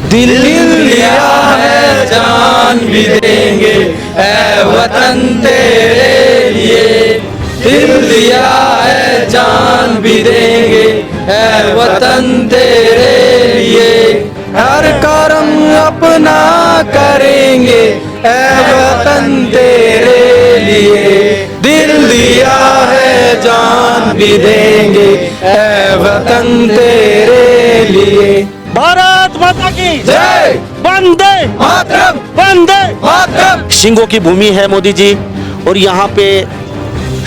दिल दिया है जान भी देंगे ऐ वतन तेरे लिए, दिल दिया है जान भी देंगे ऐ वतन तेरे लिए, हर करम अपना करेंगे ऐ वतन तेरे लिए, दिल दिया है जान भी देंगे ऐ वतन तेरे लिए। भारत माता की जय, वंदे मातरम, वंदे मातरम। सिंहों की भूमि है मोदी जी, और यहाँ पे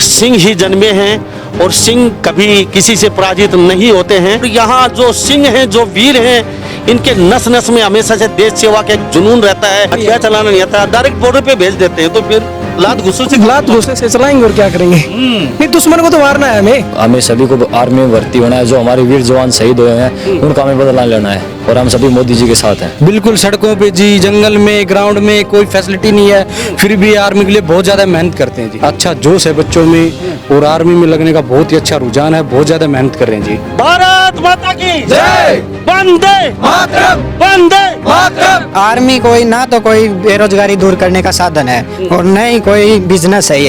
सिंह ही जन्मे हैं और सिंह कभी किसी से पराजित नहीं होते हैं। यहाँ जो सिंह हैं, जो वीर हैं, इनके नस नस में हमेशा से देश सेवा का एक जुनून रहता है। हथियार चलाना नहीं आता, डायरेक्ट बॉर्डर पे भेज देते हैं, तो फिर लात घुसे से चलाएंगे और क्या करेंगे। नहीं, दुश्मन को तो मारना है हमें सभी को आर्मी में भर्ती होना है। जो हमारे वीर जवान शहीद हुए हैं उनका हमें बदला लेना है, और हम सभी मोदी जी के साथ हैं। बिल्कुल सड़कों पे जी, जंगल में, ग्राउंड में कोई फैसिलिटी नहीं है, फिर भी आर्मी के लिए बहुत ज्यादा मेहनत करते हैं जी। अच्छा जोश है बच्चों में, और आर्मी में लगने का बहुत ही अच्छा रुझान है, बहुत ज्यादा मेहनत कर रहे हैं जी। भारत माता की जय, वंदे मातरम, वंदे मातरम। आर्मी कोई ना तो कोई बेरोजगारी दूर करने का साधन है, और न ही कोई बिजनेस है।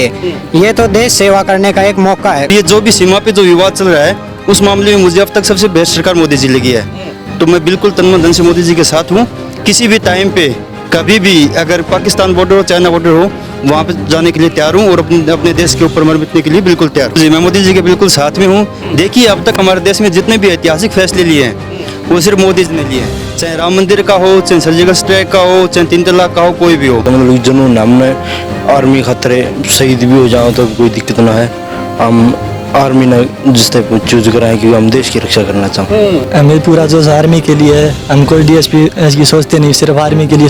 ये तो देश सेवा करने का एक मौका है। ये जो भी सीमा पे जो विवाद चल रहा है, उस मामले में मुझे अब तक सबसे बेस्ट सरकार मोदी जी लगी है। तो मैं बिल्कुल तन मन धन से मोदी जी के साथ हूँ। किसी भी टाइम पे कभी भी अगर पाकिस्तान बॉर्डर हो, चाइना बॉर्डर हो, वहाँ पे जाने के लिए तैयार हूँ, और अपने देश के ऊपर मर मिटने के लिए बिल्कुल तैयार हूँ जी। मैं मोदी जी के बिल्कुल साथ में हूँ। देखिए अब तक हमारे देश में जितने भी ऐतिहासिक फैसले लिए हैं वो सिर्फ मोदी जी ने लिए हैं, चाहे राम मंदिर का हो, चाहे सर्जिकल स्ट्राइक का हो, चाहे 3 तलाक का हो, कोई भी हो। मतलब जुनून हमने आर्मी खतरे शहीद भी हो जाओ तो कोई दिक्कत ना है। हम आर्मी ने जिस टाइप चूज करा है कि हम देश की रक्षा करना चाहते हैं। हमें पूरा जोश आर्मी के लिए है, हम कोई डीएसपी की सोचते नहीं, सिर्फ आर्मी के लिए।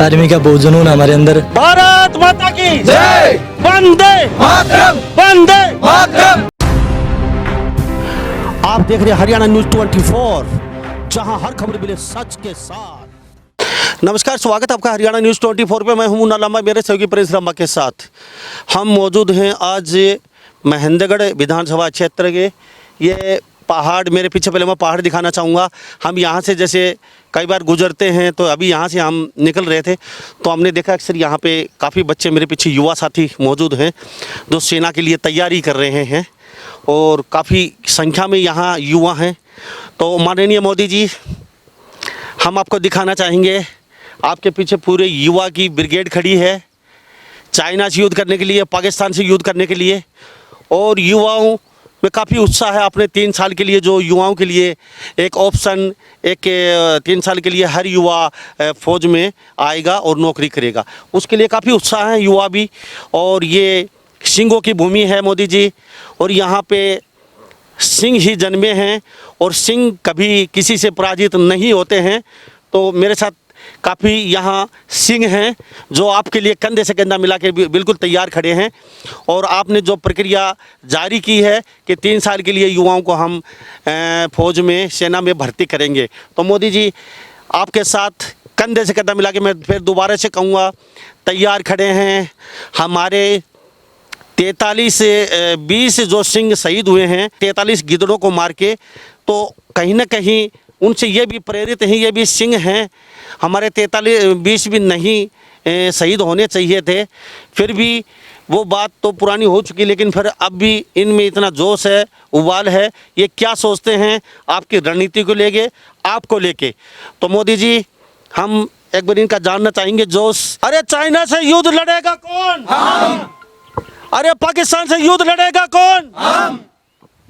आर्मी का बहुत जुनून हमारे अंदर। भारत माता की जय, वंदे मातरम, वंदे मातरम। आप देख रहे हैं हरियाणा न्यूज 24, जहां हर खबर मिले सच के साथ। नमस्कार, स्वागत है आपका हरियाणा न्यूज 24 पे। मैं हूं मुन्ना लांबा, मेरे सहयोगी प्रिंस रामा के साथ हम मौजूद हैं आज महेंद्रगढ़ विधानसभा क्षेत्र के। ये पहाड़ मेरे पीछे, पहले मैं पहाड़ दिखाना चाहूँगा। हम यहाँ से जैसे कई बार गुजरते हैं, तो अभी यहाँ से हम निकल रहे थे तो हमने देखा अक्सर यहाँ पे काफ़ी बच्चे, मेरे पीछे युवा साथी मौजूद हैं जो सेना के लिए तैयारी कर रहे हैं, और काफ़ी संख्या में यहाँ युवा हैं। तो माननीय मोदी जी, हम आपको दिखाना चाहेंगे, आपके पीछे पूरे युवा की ब्रिगेड खड़ी है, चाइना से युद्ध करने के लिए, पाकिस्तान से युद्ध करने के लिए, और युवाओं में काफ़ी उत्साह है। अपने 3 साल के लिए जो युवाओं के लिए एक ऑप्शन, एक 3 साल के लिए हर युवा फौज में आएगा और नौकरी करेगा, उसके लिए काफ़ी उत्साह है युवा भी। और ये सिंहों की भूमि है मोदी जी, और यहाँ पे सिंह ही जन्मे हैं, और सिंह कभी किसी से पराजित नहीं होते हैं। तो मेरे साथ काफ़ी यहाँ सिंह हैं जो आपके लिए कंधे से कंधा मिला के बिल्कुल तैयार खड़े हैं। और आपने जो प्रक्रिया जारी की है कि 3 साल के लिए युवाओं को हम फौज में, सेना में भर्ती करेंगे, तो मोदी जी आपके साथ कंधे से कंधा मिला के, मैं फिर दोबारा से कहूँगा, तैयार खड़े हैं। हमारे 43 से 20 जो सिंह शहीद हुए हैं, 43 गिद्धड़ों को मार के, तो कहीं ना कहीं उनसे ये भी प्रेरित हैं, ये भी सिंह हैं। हमारे 43-20 भी नहीं शहीद होने चाहिए थे, फिर भी वो बात तो पुरानी हो चुकी, लेकिन फिर अब भी इनमें इतना जोश है, उबाल है। ये क्या सोचते हैं आपकी रणनीति को लेके, आपको लेके। तो मोदी जी, हम एक बार इनका जानना चाहेंगे जोश। अरे चाइना से युद्ध लड़ेगा कौन? हम। अरे पाकिस्तान से युद्ध लड़ेगा कौन? हम।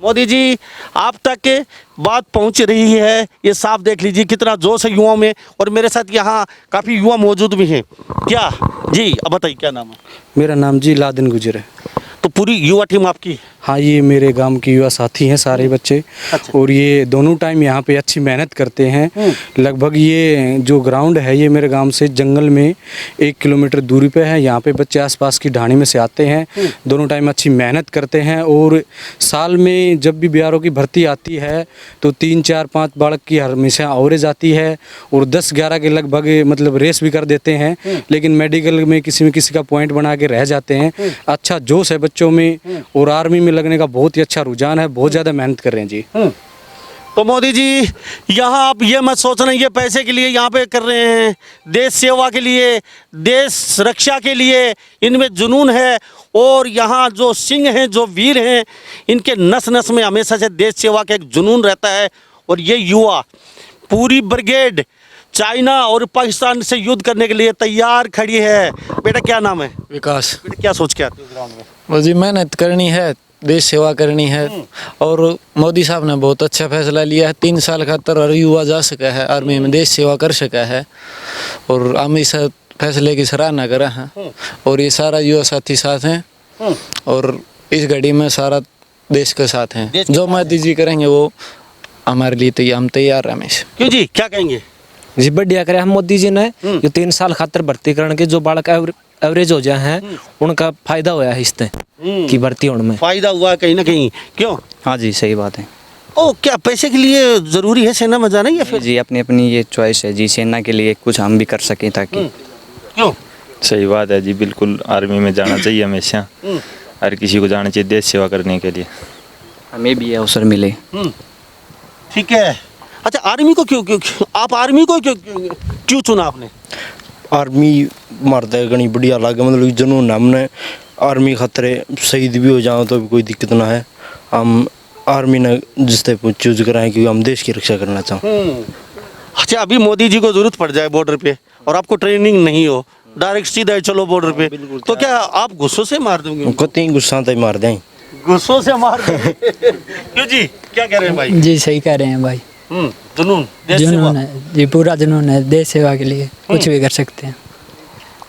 मोदी जी, आप तक बात पहुंच रही है, ये साफ देख लीजिए कितना जोश है युवाओं में। और मेरे साथ यहाँ काफ़ी युवा मौजूद भी हैं। क्या जी, अब बताइए क्या नाम है? मेरा नाम जी लादिन गुजर है। तो पूरी युवा टीम आपकी? हाँ, ये मेरे गांव के युवा साथी हैं सारे बच्चे। अच्छा। और ये दोनों टाइम यहाँ पे अच्छी मेहनत करते हैं। लगभग ये जो ग्राउंड है ये मेरे गांव से जंगल में 1 किलोमीटर दूरी पे है। यहाँ पे बच्चे आसपास की ढाणी में से आते हैं, दोनों टाइम अच्छी मेहनत करते हैं। और साल में जब भी बीआरओ की भर्ती आती है तो 3, 4, 5 बालक की हमेशा एवरेज आती है, और 10-11 के लगभग मतलब रेस भी कर देते हैं, लेकिन मेडिकल में किसी का पॉइंट बना के रह जाते हैं। अच्छा जोश है बच्चों में, और आर्मी में लगने का बहुत ही अच्छा रुझान है, बहुत ज़्यादा मेहनत कर रहे हैं जी। तो मोदी जी यहाँ आप ये मत सोच रहे हैं ये पैसे के लिए यहाँ पे कर रहे हैं, देश सेवा के लिए, देश रक्षा के लिए इनमें जुनून है। और यहाँ जो सिंह हैं, जो वीर हैं, इनके नस नस में हमेशा से देश सेवा का एक जुनून रहता है। और ये युवा पूरी ब्रिगेड चाइना और पाकिस्तान से युद्ध करने के लिए तैयार खड़ी है। बेटा क्या नाम है? विकास। बेटा क्या सोच के आते हो ग्राउंड में? मुझे मेहनत करनी है, देश सेवा करनी है। और मोदी साहब ने बहुत अच्छा फैसला लिया है। 3 साल खातर हर युवा जा सका है आर्मी में, देश सेवा कर सका है। और हम इस फैसले की सराहना करें हैं। और ये सारा युवा साथी साथ हैं और इस घड़ी में सारा देश के साथ हैं। जो मोदी जी करेंगे वो हमारे लिए हम तैयार हैं हमेशा। क्यों जी, क्या कहेंगे? जी बढ़िया करे हम मोदी जी ने जो 3 साल खातर भर्ती करने के जो बालक एवरेज हो जाए हैं उनका फायदा होया है इससे की भर्ती होने में फायदा हुआ कहीं ना कहीं। क्यों? हाँ जी सही बात है। ओ क्या पैसे के लिए जरूरी है सेना में जाना या फिर? जी अपनी अपनी ये चॉइस है जी, सेना के लिए कुछ हम भी कर सकें ताकि। क्यों? सही बात है जी, बिल्कुल आर्मी में जाना चाहिए हमेशा। हर किसी को जाना चाहिए देश सेवा करने के लिए। हमें भी ये अवसर मिले। ठीक है। अच्छा आर्मी को क्यों आप आर्मी को क्यों चुना आपने? आर्मी मारता है घनी बढ़िया लगे, मतलब जुनून हमने आर्मी खतरे शहीद भी हो जाओ तो भी कोई दिक्कत ना है। हम आर्मी ने जिस तरह चूज करा है क्योंकि हम देश की रक्षा करना चाहते। अच्छा अभी मोदी जी को जरूरत पड़ जाए बॉर्डर पे और आपको ट्रेनिंग नहीं हो, डायरेक्ट सीधा चलो बॉर्डर पे, तो क्या आप गुस्सों से मार दोगे? कतई गुस्सा तो मार दें, गुस्सों से मार दोगे। क्यों जी, क्या कह रहे हैं भाई? जी सही कह रहे हैं भाई। जुनून, देश जुनून सेवा। है जी, पूरा जुनून है देश सेवा के लिए, कुछ भी कर सकते हैं।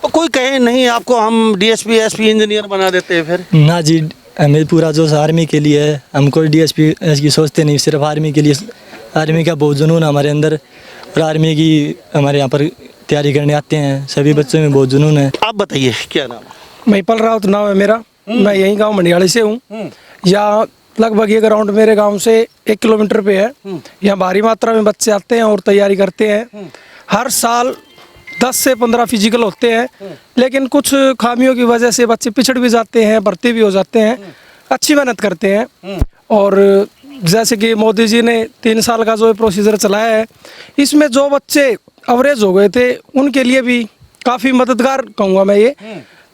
तो कोई कहे नहीं आपको हम डीएसपी एसपी इंजीनियर बना देते हैं फिर? ना जी, हमें पूरा जो आर्मी के लिए है, हम कोई DSP की सोचते नहीं, सिर्फ आर्मी के लिए। आर्मी का बहुत जुनून है हमारे अंदर और आर्मी की हमारे यहाँ पर तैयारी करने आते हैं सभी बच्चों में बहुत जुनून है। आप बताइए क्या नाम? महिपाल राउत नाम है मेरा। मैं यही गांव मंडियाली से हूँ। यहाँ लगभग ये ग्राउंड मेरे गांव से 1 किलोमीटर पे है। यहाँ भारी मात्रा में बच्चे आते हैं और तैयारी करते हैं। हर साल 10 से 15 फिजिकल होते हैं, लेकिन कुछ खामियों की वजह से बच्चे पिछड़ भी जाते हैं, भर्ती भी हो जाते हैं। अच्छी मेहनत करते हैं। और जैसे कि मोदी जी ने 3 साल का जो प्रोसीजर चलाया है, इसमें जो बच्चे एवरेज हो गए थे उनके लिए भी काफ़ी मददगार कहूँगा मैं। ये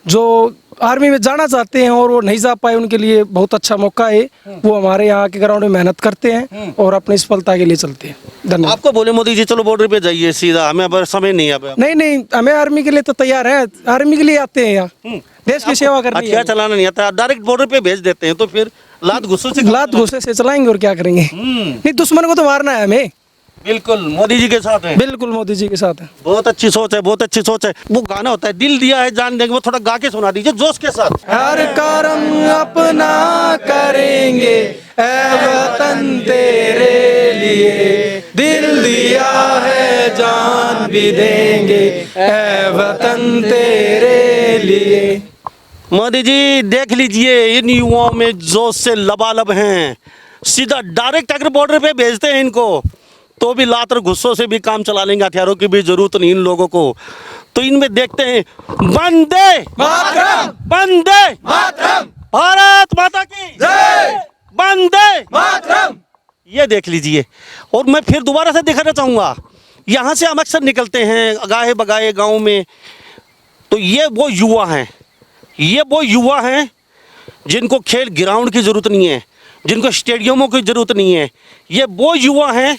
जो आर्मी में जाना चाहते हैं और वो नहीं जा पाए उनके लिए बहुत अच्छा मौका है। वो हमारे यहाँ के ग्राउंड में मेहनत करते हैं और अपनी सफलता के लिए चलते हैं। धन्यवाद। आपको बोले मोदी जी चलो बॉर्डर पे जाइए सीधा, हमें अब समय नहीं है। नहीं, हमें आर्मी के लिए तो तैयार है, आर्मी के लिए आते हैं यहाँ देश की सेवा करनी है। हथियार चलाना नहीं आता, डायरेक्ट बॉर्डर पे भेज देते हैं, तो फिर लात गुस्से से चलाएंगे और क्या करेंगे। नहीं, दुश्मन को तो मारना है हमें। बिल्कुल मोदी जी के साथ है। बिल्कुल मोदी जी के साथ है। बहुत अच्छी सोच है, बहुत अच्छी सोच है। वो गाना होता है दिल दिया है जान देंगे, वो थोड़ा गा के सुना दीजिए जोश के साथ। हर कर्म अपना करेंगे ऐ वतन तेरे लिए, दिल दिया है जान भी देंगे ऐ वतन तेरे लिए। मोदी जी देख लीजिए इन युवाओं में जोश से लबालब हैं। सीधा डायरेक्ट अगर बॉर्डर पे भेजते हैं इनको तो भी लात और गुस्सों से भी काम चला लेंगे, हथियारों की भी जरूरत नहीं इन लोगों को। तो इनमें देखते हैं वंदे मातरम, वंदे मातरम, भारत माता की जय, वंदे मातरम। ये देख लीजिए। और मैं फिर दोबारा से दिखाना चाहूँगा, यहाँ से हम अक्सर निकलते हैं अगाहे बगाहे गाँव में, तो ये वो युवा हैं, ये वो युवा हैं जिनको खेल ग्राउंड की ज़रूरत नहीं है, जिनको स्टेडियमों की ज़रूरत नहीं है। ये वो युवा हैं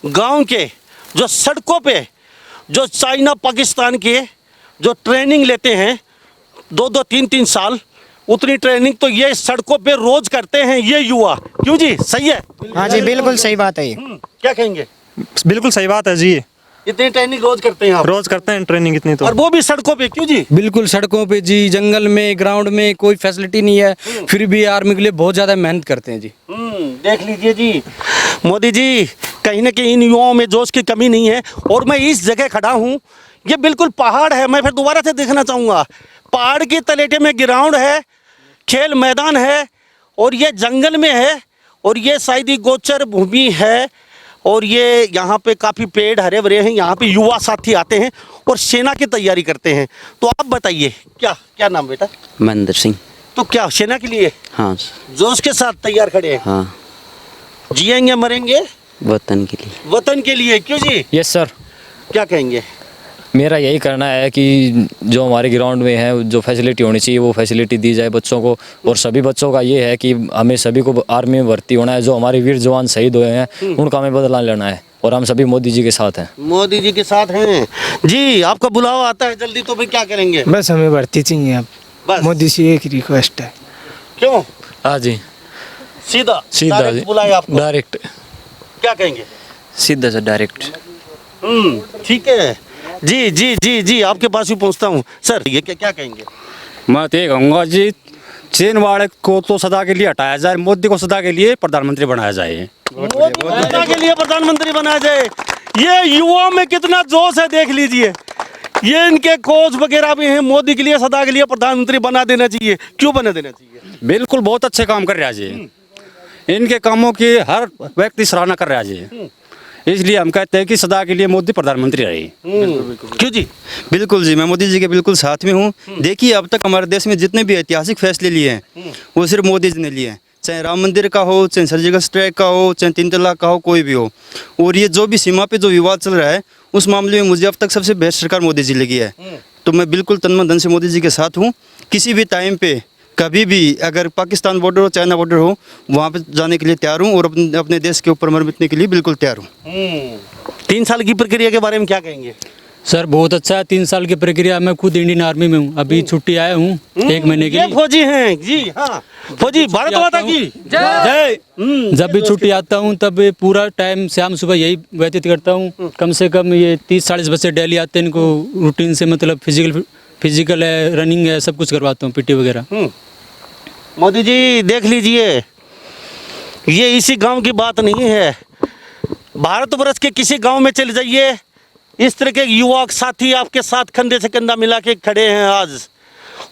गांव के जो सड़कों पे जो चाइना पाकिस्तान के जो ट्रेनिंग लेते हैं 2-2 3-3 साल, उतनी ट्रेनिंग तो ये सड़कों पे रोज करते हैं ये युवा। क्यों जी, सही है? हाँ जी बिल्कुल सही बात है। क्या कहेंगे? बिल्कुल सही बात है जी, इतनी ट्रेनिंग रोज करते हैं आप? रोज करते हैं ट्रेनिंग इतनी तो, और वो भी सड़कों पे। क्यों जी? बिल्कुल सड़कों पे जी, जंगल में, ग्राउंड में कोई फैसिलिटी नहीं है, फिर भी आर्मी के लिए बहुत ज़्यादा मेहनत करते हैं जी। देख लीजिए जी, मोदी जी कहीं ना कहीं इन युवाओं में जोश की कमी नहीं है। और मैं इस जगह खड़ा हूँ, ये बिल्कुल पहाड़ है। मैं फिर दोबारा से देखना चाहूँगा, पहाड़ की तलेटे में ग्राउंड है, खेल मैदान है, और ये जंगल में है, और ये शायद ही गोचर भूमि है, और ये यहाँ पे काफ़ी पेड़ हरे भरे हैं। यहाँ पे युवा साथी आते हैं और सेना की तैयारी करते हैं। तो आप बताइए क्या नाम बेटा? महेंद्र सिंह। तो क्या सेना के लिए? हाँ। जोश के साथ तैयार खड़े हैं? हाँ। जिएंगे मरेंगे वतन के लिए। वतन के लिए, क्यों जी? Yes sir. क्या कहेंगे? मेरा यही करना है कि जो हमारे ग्राउंड में है जो फैसिलिटी होनी चाहिए वो फैसिलिटी दी जाए बच्चों को। और सभी बच्चों का ये है कि हमें सभी को आर्मी में भर्ती होना है। जो हमारे वीर जवान शहीद हुए हैं उनका हमें बदला लेना है और हम सभी मोदी जी के साथ हैं। मोदी जी के साथ हैं जी। आपका बुलावा आता है जल्दी तो फिर क्या करेंगे? बस हमें भर्ती चाहिए अब, बस मोदी से एक रिक्वेस्ट है। क्यों? हाँ जी, सीधा सीधा डायरेक्ट बुलाए आपको, डायरेक्ट। क्या कहेंगे? सीधा से डायरेक्ट। ठीक है जी जी जी जी, आपके पास भी पहुंचता हूँ। सर ये क्या कहेंगे? मैं तो ये कहूँगा जी, चीन वाले को तो सदा के लिए हटाया जाए, मोदी को सदा के लिए प्रधानमंत्री बनाया जाए। मोदी को सदा के लिए प्रधानमंत्री बनाया जाए। ये युवा में कितना जोश है देख लीजिए। ये इनके कोच वगैरह भी हैं, मोदी के लिए सदा के लिए प्रधानमंत्री बना देना चाहिए। क्यों बना देना चाहिए? बिल्कुल बहुत अच्छे काम कर रहा है जी। इनके कामों की हर व्यक्ति सराहना कर रहा है जी। इसलिए हम कहते हैं कि सदा के लिए मोदी प्रधानमंत्री रहे। क्यों जी? बिल्कुल जी, मैं मोदी जी के बिल्कुल साथ में हूँ। देखिए अब तक हमारे देश में जितने भी ऐतिहासिक फैसले लिए हैं वो सिर्फ मोदी जी ने लिए हैं। चाहे राम मंदिर का हो, चाहे सर्जिकल स्ट्राइक का हो, चाहे 3 तलाक का हो, कोई भी हो। और ये जो भी सीमा पे जो विवाद चल रहा है उस मामले में मुझे अब तक सबसे बेस्ट सरकार मोदी जी लगी है। तो मैं बिल्कुल तन मन धन से मोदी जी के साथ हूँ। किसी भी टाइम पे कभी भी अगर पाकिस्तान बॉर्डर हो, चाइना बॉर्डर हो, वहाँ पे जाने के लिए तैयार हूँ और अपने देश के ऊपर मर मिटने के लिए बिल्कुल तैयार हूँ। 3 साल की प्रक्रिया के बारे में क्या कहेंगे? सर बहुत अच्छा है 3 साल की प्रक्रिया। मैं खुद इंडियन आर्मी में हूँ, अभी छुट्टी आया हूँ 1 महीने के ये लिए। फौजी हैं जी। हाँ फौजी, भारत माता की जय। जब भी छुट्टी आता हूँ तब पूरा टाइम शाम सुबह यही व्यतीत करता हूँ। कम से कम ये 30-40 बच्चे डेली आते हैं। इनको रूटीन से मतलब फिजिकल है, रनिंग है, सब कुछ करवाता हूँ, पीटी वगैरह। मोदी जी देख लीजिए, ये इसी गांव की बात नहीं है। भारतवर्ष के किसी गांव में चले जाइए, इस तरह के युवा साथी आपके साथ कंधे से कंधा मिला के खड़े हैं आज।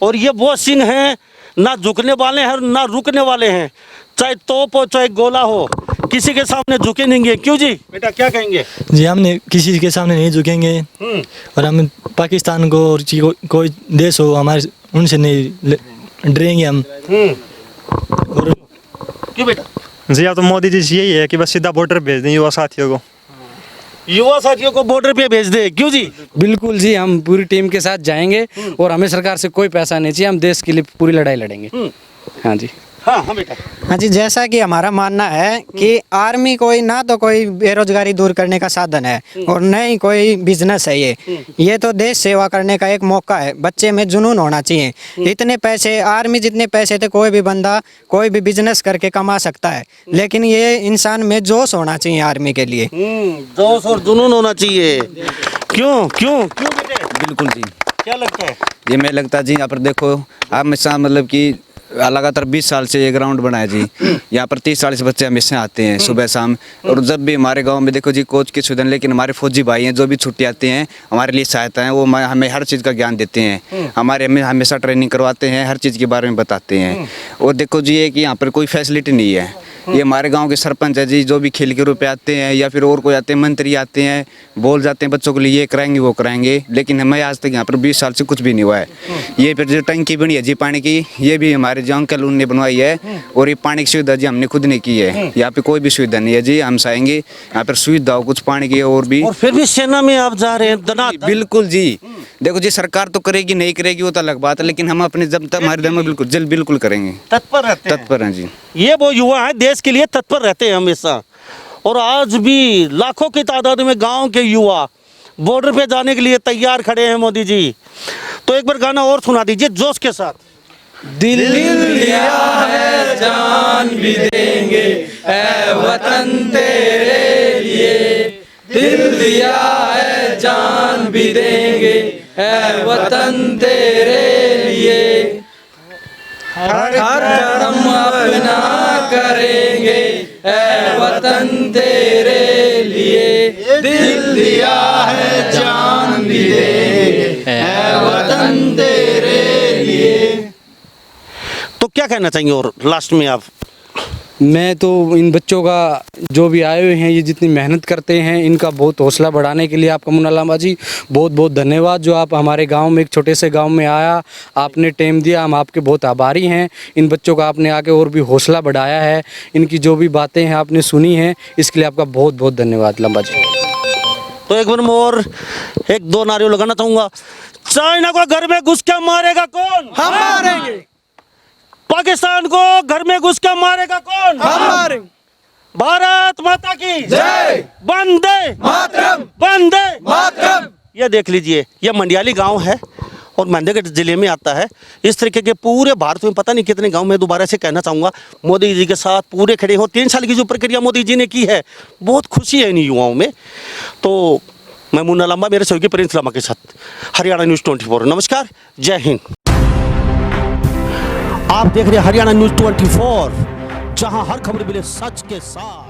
और ये वो सिंह हैं, ना झुकने वाले हैं ना रुकने वाले हैं। चाहे तोप हो चाहे गोला हो, किसी के सामने झुके नहीं। क्यों जी बेटा, क्या कहेंगे? जी हमने किसी के सामने नहीं झुकेंगे और हम पाकिस्तान को और कोई देश हो हमारे, उनसे नहीं डरेंगे हम। और क्यों बेटा? जी अब तो मोदी जी से यही है कि बस सीधा बॉर्डर भेज दें युवा साथियों को। युवा साथियों को बॉर्डर पे भेज दे। क्यों जी? बिल्कुल जी, हम पूरी टीम के साथ जाएंगे और हमें सरकार से कोई पैसा नहीं चाहिए। हम देश के लिए पूरी लड़ाई लड़ेंगे। हाँ जी। हाँ बेटा। हाँ जी, जैसा कि हमारा मानना है कि आर्मी कोई ना तो कोई बेरोजगारी दूर करने का साधन है और न ही कोई बिजनेस है। ये तो देश सेवा करने का एक मौका है। बच्चे में जुनून होना चाहिए। इतने पैसे, आर्मी जितने पैसे थे कोई भी बंदा कोई भी बिजनेस करके कमा सकता है, लेकिन ये इंसान में जोश होना चाहिए आर्मी के लिए। जोश और जुनून होना चाहिए। क्यों क्यों क्यों बेटे? बिल्कुल जी। क्या लगता है? ये मैं लगता है जी, यहाँ पर देखो आप हमेशा मतलब कि लगातार 20 साल से ये ग्राउंड बना है जी। यहाँ पर 30-40 बच्चे हमेशा आते हैं सुबह शाम। और जब भी हमारे गांव में देखो जी कोच की सुविधा, लेकिन हमारे फौजी भाई हैं जो भी छुट्टी आते हैं हमारे लिए सहायता है, वो हमें हर चीज़ का ज्ञान देते हैं। हमें हमेशा ट्रेनिंग करवाते हैं, हर चीज़ के बारे में बताते हैं। और देखो जी ये कि यहाँ पर कोई फैसिलिटी नहीं है। ये हमारे गांव के सरपंच है जी, जो भी खेल के रूप में आते हैं या फिर और कोई आते हैं, मंत्री आते हैं, बोल जाते हैं बच्चों के लिए ये कराएंगे वो कराएंगे, लेकिन हमें आज तक यहाँ पर 20 साल से कुछ भी नहीं हुआ है। ये फिर जो टंकी बनी है जी पानी की, ये भी हमारे जो अंकल उनने बनवाई है। और ये पानी की सुविधा जी हमने खुद ने की है। यहाँ पे कोई भी सुविधा नहीं है जी। हम चाहेंगे यहाँ पर सुविधा हो कुछ पानी की और भी। और फिर भी सेना में आप जा रहे हैं? बिल्कुल जी। देखो जी सरकार तो करेगी नहीं करेगी वो तो अलग बात है, लेकिन हम अपने जब तक हमारे दम में बिल्कुल करेंगे। तत्पर हैं जी। ये वो युवा है देश के लिए तत्पर रहते हैं हमेशा। और आज भी लाखों की तादाद में गांव के युवा बॉर्डर पे जाने के लिए तैयार खड़े हैं मोदी जी। तो एक बार गाना और सुना दीजिए जोश के साथ। दिल दिया है जान भी देंगे ऐ वतन तेरे लिए। दिल दिया है जान भी देंगे ऐ वतन तेरे लिए। हर कर्म अपना करेंगे ऐ वतन तेरे लिए। दिल दिया है जान भी देंगे ऐ वतन तेरे लिए। तो क्या कहना चाहेंगे और लास्ट में आप? मैं तो इन बच्चों का जो भी आए हुए हैं, ये जितनी मेहनत करते हैं, इनका बहुत हौसला बढ़ाने के लिए आपका मुन्ना लांबा जी बहुत बहुत धन्यवाद। जो आप हमारे गांव में, एक छोटे से गांव में आया, आपने टाइम दिया, हम आपके बहुत आभारी हैं। इन बच्चों का आपने आके और भी हौसला बढ़ाया है, इनकी जो भी बातें हैं आपने सुनी हैं, इसके लिए आपका बहुत बहुत धन्यवाद लांबा जी। तो एक बार मैं और एक दो नारे लगाना चाहूंगा। चाइना को घर में घुस के मारेगा कौन? हम मारेंगे। पाकिस्तान को घर में घुस के मारेगा कौन? हम मारेंगे। भारत माता की जय। वंदे मातरम। वंदे मातरम। ये देख लीजिए, ये मंडियाली गांव है और मेंढरगढ़ जिले में आता है। इस तरीके के पूरे भारत में पता नहीं कितने गांव में, दोबारा से कहना चाहूँगा, मोदी जी के साथ पूरे खड़े हो। 3 साल की जो प्रक्रिया मोदी जी ने की है, बहुत खुशी है इन युवाओं में। तो मैं मुन्ना लांबा, मेरे सहयोगी प्रिंस लांबा के साथ हरियाणा न्यूज़ 24। नमस्कार, जय हिंद। आप देख रहे हैं हरियाणा न्यूज़ 24, जहां हर खबर मिले सच के साथ।